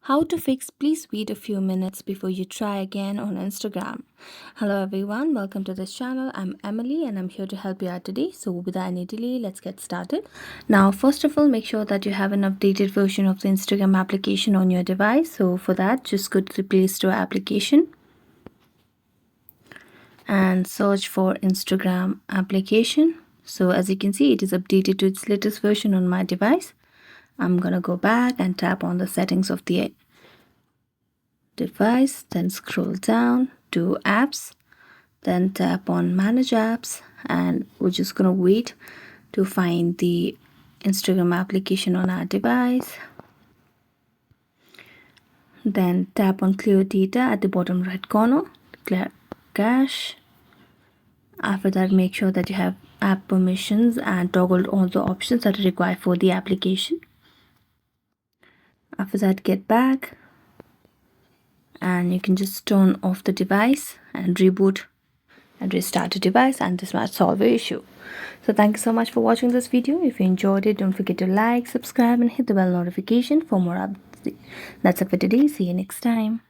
How to fix please wait a few minutes before you try again on Instagram. Hello everyone, welcome to this channel. I'm Emily and I'm here to help you out today. So without any delay, let's get started. Now first of all, make sure that you have an updated version of the Instagram application on your device. So for that, just go to the Play Store application and search for Instagram application. So as you can see, it is updated to its latest version on my device. I'm gonna go back and tap on the settings of the device, then scroll down to apps, then tap on manage apps, and we're just gonna wait to find the Instagram application on our device. Then tap on clear data at the bottom right corner, clear cache. After that, make sure that you have app permissions and toggled all the options that are required for the application. After that, get back and you can just turn off the device and reboot and restart the device, and this might solve your issue. So thank you so much for watching this video. If you enjoyed it, don't forget to like, subscribe and hit the bell notification for more updates. That's it for today. See you next time.